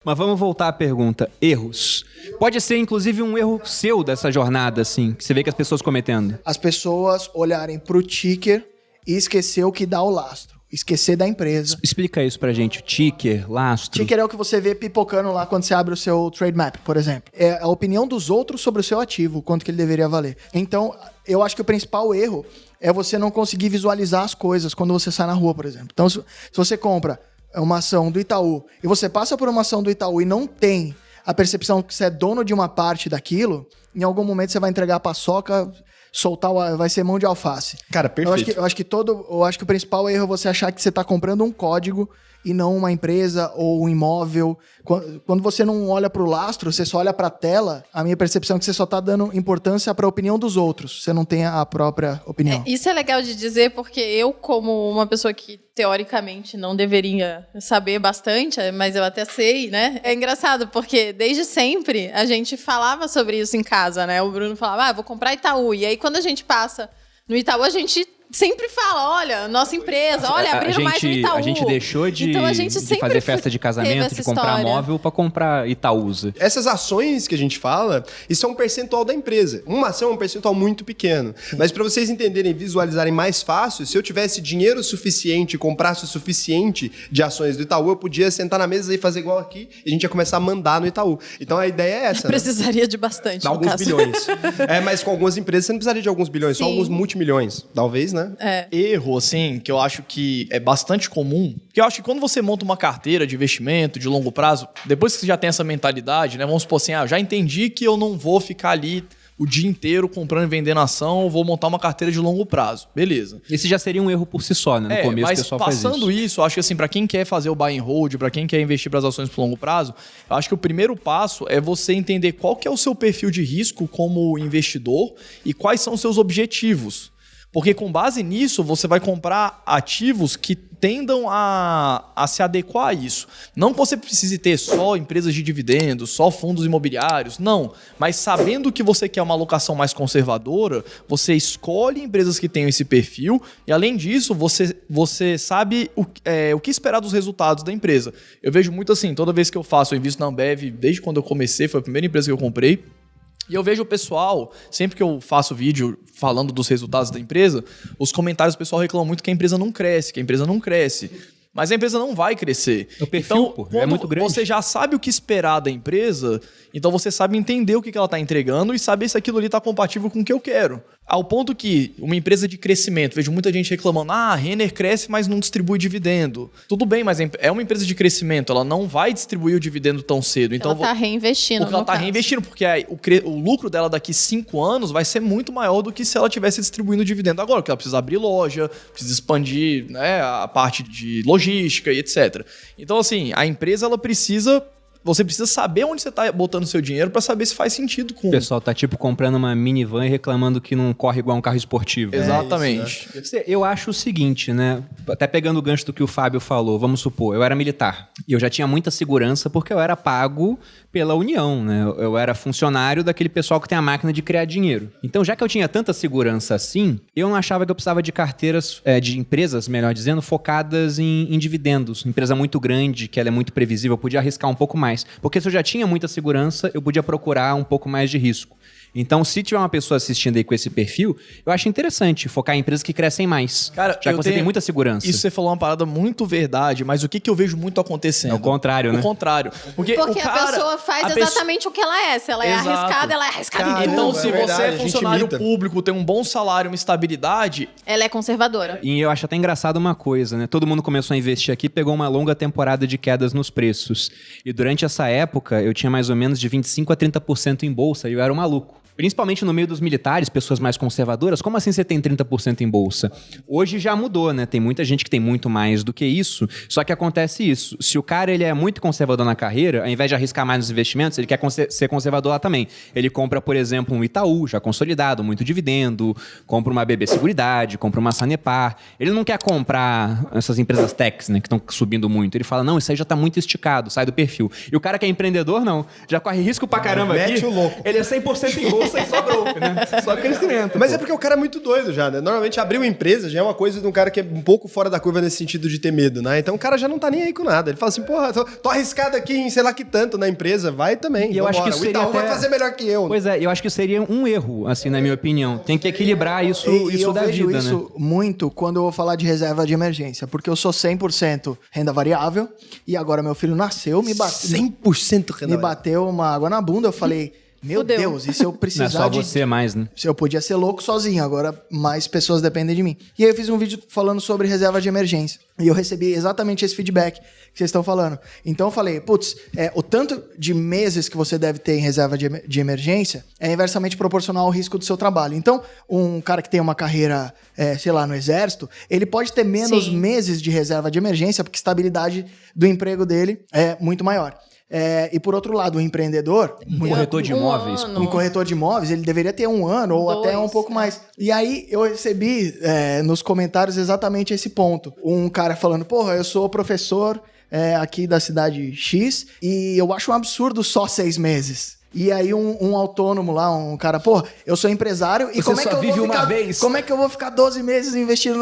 Mas vamos voltar à pergunta. Erros. Pode ser, inclusive, um erro seu dessa jornada, assim, que você vê que as pessoas cometendo. As pessoas olharem pro ticker e esquecer o que dá o lastro. Esquecer da empresa. Explica isso pra gente. Ticker, lastro. Ticker é o que você vê pipocando lá quando você abre o seu trade map, por exemplo. É a opinião dos outros sobre o seu ativo, quanto que ele deveria valer. Então, eu acho que o principal erro é você não conseguir visualizar as coisas quando você sai na rua, por exemplo. Então, se você compra uma ação do Itaú e você passa por uma ação do Itaú e não tem a percepção que você é dono de uma parte daquilo, em algum momento você vai entregar a paçoca, vai ser mão de alface. Cara, perfeito. Eu acho que o principal erro é você achar que você está comprando um código e não uma empresa ou um imóvel. Quando você não olha para o lastro, você só olha para a tela, a minha percepção é que você só está dando importância para a opinião dos outros. Você não tem a própria opinião. Isso é legal de dizer, porque eu, como uma pessoa que teoricamente não deveria saber bastante, mas eu até sei, né? É engraçado, porque desde sempre a gente falava sobre isso em casa, né? O Bruno falava, vou comprar Itaú. E aí, quando a gente passa no Itaú, a gente sempre fala, olha, nossa empresa, olha, abriram mais um Itaú. A gente deixou de, então, a gente de fazer festa de casamento, de comprar história. móvel para comprar Itaúsa. Essas ações que a gente fala, isso é um percentual da empresa. Uma ação é um percentual muito pequeno. Mas para vocês entenderem e visualizarem mais fácil, se eu tivesse dinheiro suficiente e comprasse o suficiente de ações do Itaú, eu podia sentar na mesa e fazer igual aqui e a gente ia começar a mandar no Itaú. Então a ideia é essa. Precisaria de bastante, no alguns caso. bilhões. Mas com algumas empresas você não precisaria de alguns bilhões, Sim. só alguns multimilhões. Talvez, né? Erro, assim, que eu acho que é bastante comum, porque eu acho que quando você monta uma carteira de investimento de longo prazo, depois que você já tem essa mentalidade, né, vamos supor assim, já entendi que eu não vou ficar ali o dia inteiro comprando e vendendo ação, eu vou montar uma carteira de longo prazo. Beleza. Esse já seria um erro por si só, né? No começo o pessoal faz isso. Mas passando isso, eu acho que assim, para quem quer fazer o buy and hold, para quem quer investir para as ações por longo prazo, eu acho que o primeiro passo é você entender qual que é o seu perfil de risco como investidor e quais são os seus objetivos. Porque com base nisso, você vai comprar ativos que tendam a se adequar a isso. Não que você precise ter só empresas de dividendos, só fundos imobiliários, não. Mas sabendo que você quer uma alocação mais conservadora, você escolhe empresas que tenham esse perfil e, além disso, você sabe o que esperar dos resultados da empresa. Eu vejo muito assim, toda vez que eu invisto na Ambev, desde quando eu comecei, foi a primeira empresa que eu comprei. E eu vejo o pessoal, sempre que eu faço vídeo falando dos resultados da empresa, os comentários do pessoal reclamam muito que a empresa não cresce, Mas a empresa não vai crescer. O perfil, é muito grande. Você já sabe o que esperar da empresa, então você sabe entender o que ela está entregando e saber se aquilo ali está compatível com o que eu quero. Ao ponto que uma empresa de crescimento, vejo muita gente reclamando, a Renner cresce, mas não distribui dividendo. Tudo bem, mas é uma empresa de crescimento, ela não vai distribuir o dividendo tão cedo. Então, ela está reinvestindo. Porque ela está reinvestindo, porque o lucro dela daqui 5 anos vai ser muito maior do que se ela estivesse distribuindo dividendo agora, porque ela precisa abrir loja, precisa expandir, né, a parte de logística e etc. Então, assim, a empresa, você precisa saber onde você está botando seu dinheiro para saber se faz sentido com... O pessoal tá comprando uma minivan e reclamando que não corre igual um carro esportivo. Exatamente. Isso, né? Eu acho o seguinte, né? Até pegando o gancho do que o Fábio falou, vamos supor, eu era militar e eu já tinha muita segurança porque eu era pago pela União, né? Eu era funcionário daquele pessoal que tem a máquina de criar dinheiro. Então, já que eu tinha tanta segurança assim, eu não achava que eu precisava de carteiras, de empresas, melhor dizendo, focadas em dividendos. Empresa muito grande, que ela é muito previsível, eu podia arriscar um pouco mais. Porque se eu já tinha muita segurança, eu podia procurar um pouco mais de risco. Então, se tiver uma pessoa assistindo aí com esse perfil, eu acho interessante focar em empresas que crescem mais. Cara, já que você tem muita segurança. Isso você falou uma parada muito verdade, mas o que eu vejo muito acontecendo? É o contrário, né? O contrário. Porque a pessoa faz exatamente o que ela é. Se ela é arriscada, ela é arriscada. Caramba, então, se você é funcionário imita. público, tem um bom salário, uma estabilidade... Ela é conservadora. E eu acho até engraçado uma coisa, né? Todo mundo começou a investir aqui, pegou uma longa temporada de quedas nos preços. E durante essa época, eu tinha mais ou menos de 25% a 30% em bolsa e eu era um maluco. Principalmente no meio dos militares, pessoas mais conservadoras, como assim você tem 30% em bolsa? Hoje já mudou, né? Tem muita gente que tem muito mais do que isso, só que acontece isso. Se o cara ele é muito conservador na carreira, ao invés de arriscar mais nos investimentos, ele quer ser conservador lá também. Ele compra, por exemplo, um Itaú, já consolidado, muito dividendo, compra uma BB Seguridade, compra uma Sanepar. Ele não quer comprar essas empresas techs, né, que estão subindo muito. Ele fala, não, isso aí já está muito esticado, sai do perfil. E o cara que é empreendedor, não. Já corre risco pra caramba aqui. Mete o louco. Ele é 100% em bolsa. bolsa e só growth, né? Só crescimento. Mas é porque o cara é muito doido já, né? Normalmente abrir uma empresa já é uma coisa de um cara que é um pouco fora da curva nesse sentido de ter medo, né? Então o cara já não tá nem aí com nada. Ele fala assim, porra, tô arriscado aqui em sei lá que tanto na empresa, vai também. E eu acho que o isso Itaú seria vai fazer melhor que eu. Pois é, eu acho que seria um erro, assim, na minha opinião. Tem que equilibrar isso Eu da vejo vida, isso né? muito quando eu vou falar de reserva de emergência, porque eu sou 100% renda variável e agora meu filho nasceu, me bateu 100% me bateu uma água na bunda, eu falei, meu Fudeu. Deus, e se eu Não precisar é só de... você mais, né? Eu podia ser louco sozinho, agora mais pessoas dependem de mim. E aí eu fiz um vídeo falando sobre reserva de emergência. E eu recebi exatamente esse feedback que vocês estão falando. Então eu falei, putz, o tanto de meses que você deve ter em reserva de emergência é inversamente proporcional ao risco do seu trabalho. Então, um cara que tem uma carreira, sei lá, no exército, ele pode ter menos Sim. meses de reserva de emergência, porque a estabilidade do emprego dele é muito maior. E por outro lado, o empreendedor... Corretor de imóveis. Um corretor de imóveis, ele deveria ter 1 ano ou até um pouco mais. E aí, eu recebi nos comentários exatamente esse ponto. Um cara falando, porra, eu sou professor aqui da cidade X e eu acho um absurdo só 6 meses. E aí um autônomo lá, um cara, pô, eu sou empresário e Você como é só que eu vive vou uma ficar, vez? como é que eu vou ficar 12 meses investindo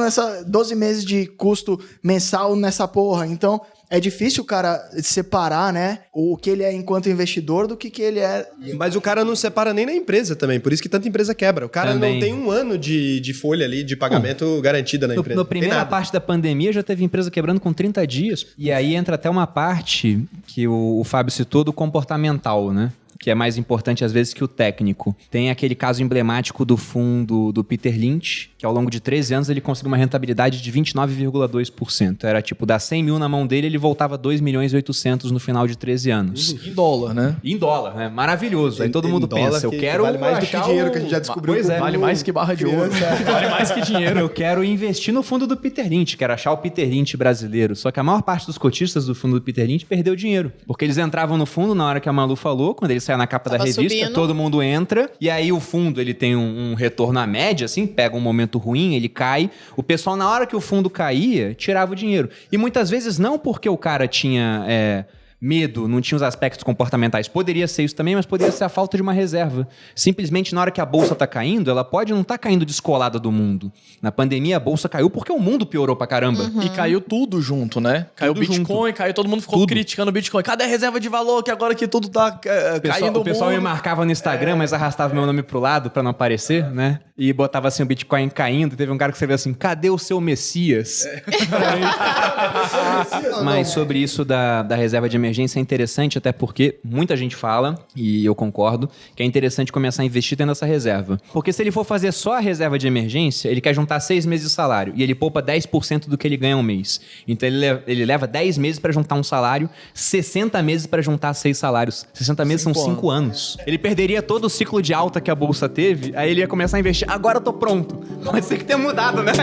12 meses de custo mensal nessa porra? Então, é difícil o cara separar, né, o que ele é enquanto investidor do que ele é... Mas o cara não separa nem na empresa também, por isso que tanta empresa quebra. O cara Também. não tem 1 ano de folha ali, de pagamento garantida na empresa. Na primeira Tem nada. parte da pandemia já teve empresa quebrando com 30 dias. E aí entra até uma parte que o Fábio citou do comportamental, né? Que é mais importante às vezes que o técnico. Tem aquele caso emblemático do fundo do Peter Lynch, que ao longo de 13 anos ele conseguiu uma rentabilidade de 29,2%. Era tipo, dar 100 mil na mão dele, ele voltava 2.800.000 no final de 13 anos. Em dólar, né? Em dólar, né? Maravilhoso. Aí todo Em mundo dólar, pensa, eu que quero vale mais do que achar dinheiro, que a gente já descobriu Pois que é. Vale mais que barra de ouro. Vale mais que dinheiro. Eu quero investir no fundo do Peter Lynch, quero achar o Peter Lynch brasileiro. Só que a maior parte dos cotistas do fundo do Peter Lynch perdeu dinheiro. Porque eles entravam no fundo na hora que a Malu falou, quando ele saiu na capa da Tava revista, subindo. todo mundo entra, e aí o fundo ele tem um retorno à média, assim, pega um momento ruim, ele cai. O pessoal, na hora que o fundo caía, tirava o dinheiro. E muitas vezes não porque o cara tinha... medo, não tinha os aspectos comportamentais. Poderia ser isso também, mas poderia ser a falta de uma reserva. Simplesmente, na hora que a bolsa tá caindo, ela pode não tá caindo descolada do mundo. Na pandemia, a bolsa caiu porque o mundo piorou pra caramba. E caiu tudo junto, né? Caiu o Tudo Bitcoin, caiu, todo mundo ficou Tudo. criticando o Bitcoin. Cadê a reserva de valor? Que agora que tudo tá caindo O pessoal me mundo. marcava no Instagram, mas arrastava meu nome pro lado pra não aparecer, né? E botava assim o Bitcoin caindo. Teve um cara que escreveu assim, cadê o seu Messias? Mas sobre isso da reserva de emergência é interessante, até porque muita gente fala, e eu concordo, que é interessante começar a investir tendo essa reserva. Porque se ele for fazer só a reserva de emergência, ele quer juntar 6 meses de salário, e ele poupa 10% do que ele ganha um mês. Então ele leva 10 meses pra juntar um salário, 60 meses pra juntar 6 salários. 60 meses são 5 anos. Ele perderia todo o ciclo de alta que a bolsa teve, aí ele ia começar a investir. Agora eu tô pronto. Pode ser que tenha mudado, né?